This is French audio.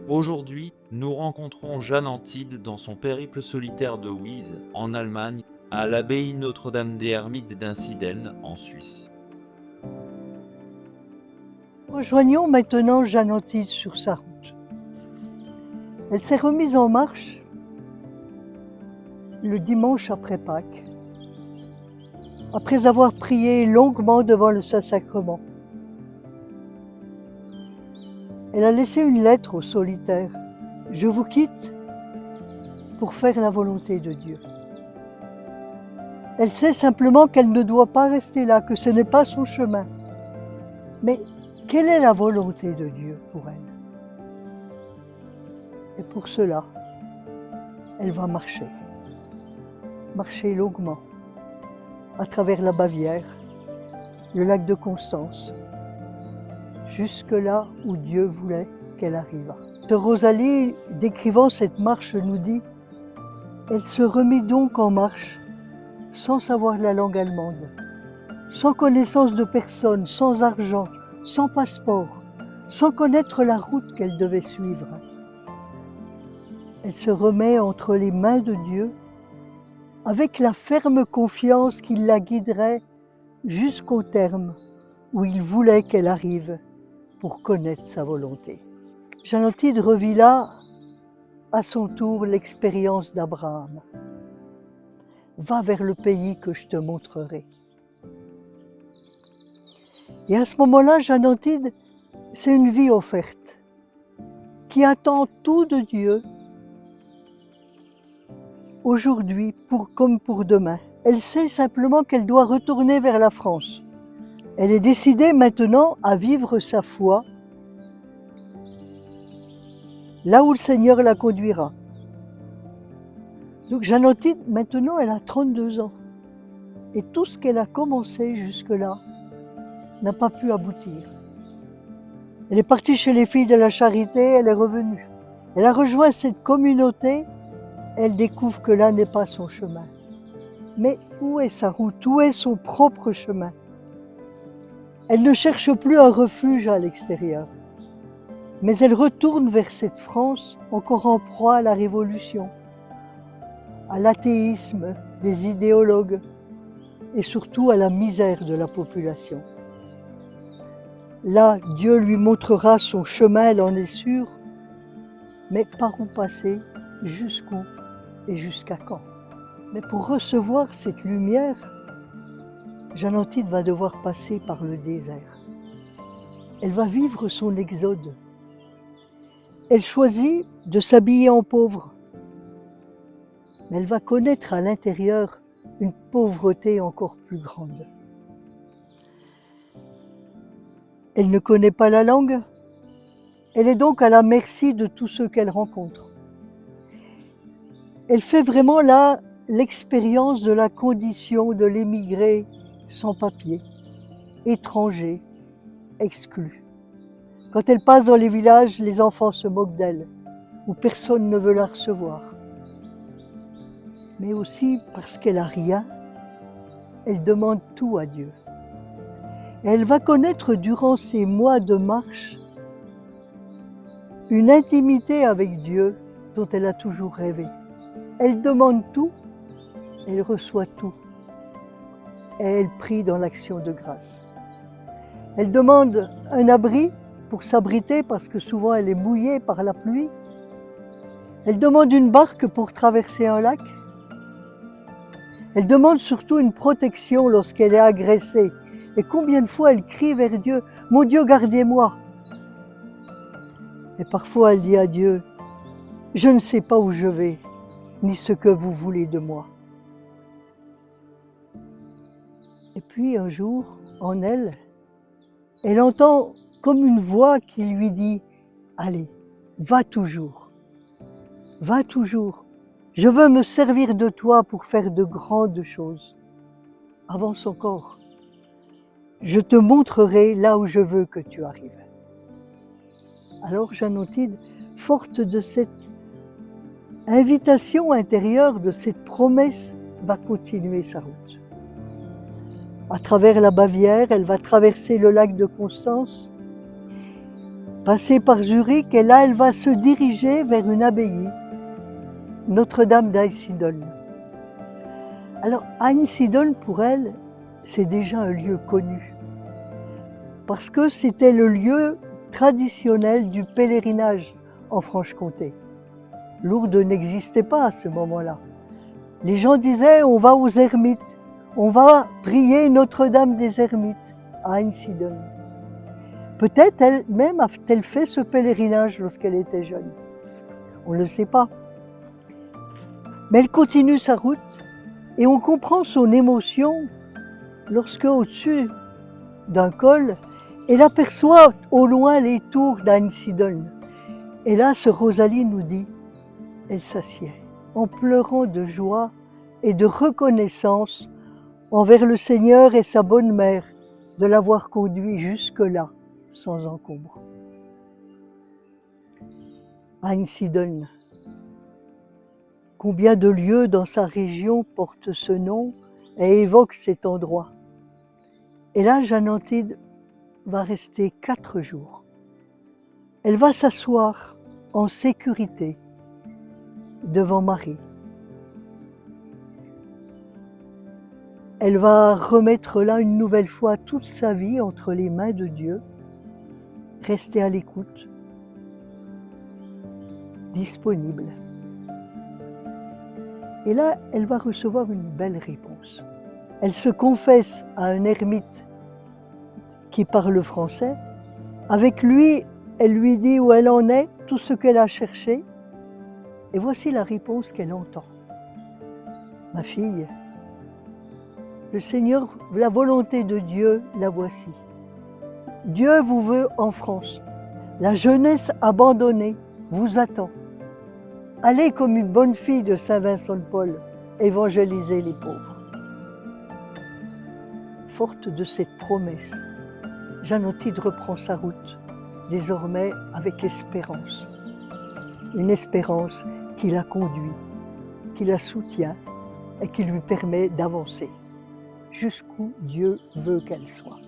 Aujourd'hui, nous rencontrons Jeanne Antide dans son périple solitaire de Wies, en Allemagne, à l'abbaye Notre-Dame des Ermites d'Insiden, en Suisse. Rejoignons maintenant Jeanne Antide sur sa route. Elle s'est remise en marche le dimanche après Pâques, après avoir prié longuement devant le Saint-Sacrement. Elle a laissé une lettre au solitaire. « Je vous quitte pour faire la volonté de Dieu ». Elle sait simplement qu'elle ne doit pas rester là, que ce n'est pas son chemin. Mais quelle est la volonté de Dieu pour elle? Et pour cela, elle va marcher longuement, à travers la Bavière, le lac de Constance, jusque là où Dieu voulait qu'elle arrivât. Rosalie, décrivant cette marche, nous dit « Elle se remit donc en marche, sans savoir la langue allemande, sans connaissance de personne, sans argent, sans passeport, sans connaître la route qu'elle devait suivre. Elle se remet entre les mains de Dieu, avec la ferme confiance qu'il la guiderait jusqu'au terme où il voulait qu'elle arrive pour connaître sa volonté. » Jeanne Antide revit là, à son tour, l'expérience d'Abraham. « Va vers le pays que je te montrerai. » Et à ce moment-là, Jeanne Antide, c'est une vie offerte, qui attend tout de Dieu, aujourd'hui comme pour demain. Elle sait simplement qu'elle doit retourner vers la France. Elle est décidée maintenant à vivre sa foi là où le Seigneur la conduira. Donc Jeanne Antide, maintenant, elle a 32 ans. Et tout ce qu'elle a commencé jusque-là n'a pas pu aboutir. Elle est partie chez les filles de la charité, elle est revenue. Elle a rejoint cette communauté, elle découvre que là n'est pas son chemin. Mais où est sa route? Où est son propre chemin? Elle ne cherche plus un refuge à l'extérieur, mais elle retourne vers cette France encore en proie à la révolution, à l'athéisme des idéologues et surtout à la misère de la population. Là, Dieu lui montrera son chemin, elle en est sûre, mais par où passer, jusqu'où et jusqu'à quand? Mais pour recevoir cette lumière, Jeanne Antide va devoir passer par le désert. Elle va vivre son exode. Elle choisit de s'habiller en pauvre, mais elle va connaître à l'intérieur une pauvreté encore plus grande. Elle ne connaît pas la langue, elle est donc à la merci de tous ceux qu'elle rencontre. Elle fait vraiment là l'expérience de la condition de l'émigré sans papier, étranger, exclu. Quand elle passe dans les villages, les enfants se moquent d'elle, où personne ne veut la recevoir. Mais aussi parce qu'elle n'a rien, elle demande tout à Dieu. Et elle va connaître durant ces mois de marche une intimité avec Dieu dont elle a toujours rêvé. Elle demande tout, elle reçoit tout. Et elle prie dans l'action de grâce. Elle demande un abri pour s'abriter parce que souvent elle est mouillée par la pluie. Elle demande une barque pour traverser un lac. Elle demande surtout une protection lorsqu'elle est agressée. Et combien de fois elle crie vers Dieu, « Mon Dieu, gardez-moi » Et parfois elle dit à Dieu, « Je ne sais pas où je vais, ni ce que vous voulez de moi. » Et puis un jour, en elle, elle entend comme une voix qui lui dit « Allez, va toujours, je veux me servir de toi pour faire de grandes choses. Avance encore, je te montrerai là où je veux que tu arrives. » Alors Jeanne Antide, forte de cette invitation intérieure, de cette promesse, va continuer sa route. À travers la Bavière, elle va traverser le lac de Constance passer par Zurich, et là, elle va se diriger vers une abbaye, Notre-Dame d'Einsiedeln. Alors, Einsiedeln, pour elle, c'est déjà un lieu connu, parce que c'était le lieu traditionnel du pèlerinage en Franche-Comté. Lourdes n'existait pas à ce moment-là. Les gens disaient, on va aux ermites, on va prier Notre-Dame des Ermites à Einsiedeln. Peut-être elle-même a-t-elle fait ce pèlerinage lorsqu'elle était jeune. On ne le sait pas. Mais elle continue sa route et on comprend son émotion lorsque, au-dessus d'un col, elle aperçoit au loin les tours d'Einsiedeln. Et là, ce Rosalie nous dit, elle s'assied en pleurant de joie et de reconnaissance envers le Seigneur et sa bonne mère de l'avoir conduit jusque-là sans encombre. Einsiedeln. Combien de lieux dans sa région portent ce nom et évoquent cet endroit. Et là, Jeanne Antide va rester 4 jours. Elle va s'asseoir en sécurité devant Marie. Elle va remettre là une nouvelle fois toute sa vie entre les mains de Dieu, rester à l'écoute, disponible. Et là, elle va recevoir une belle réponse. Elle se confesse à un ermite qui parle français. Avec lui, elle lui dit où elle en est, tout ce qu'elle a cherché. Et voici la réponse qu'elle entend. Ma fille, le Seigneur, la volonté de Dieu, la voici. Dieu vous veut en France. La jeunesse abandonnée vous attend. Allez comme une bonne fille de Saint-Vincent de Paul, évangéliser les pauvres. Forte de cette promesse, Jeanne Antide reprend sa route, désormais avec espérance. Une espérance qui la conduit, qui la soutient et qui lui permet d'avancer jusqu'où Dieu veut qu'elle soit.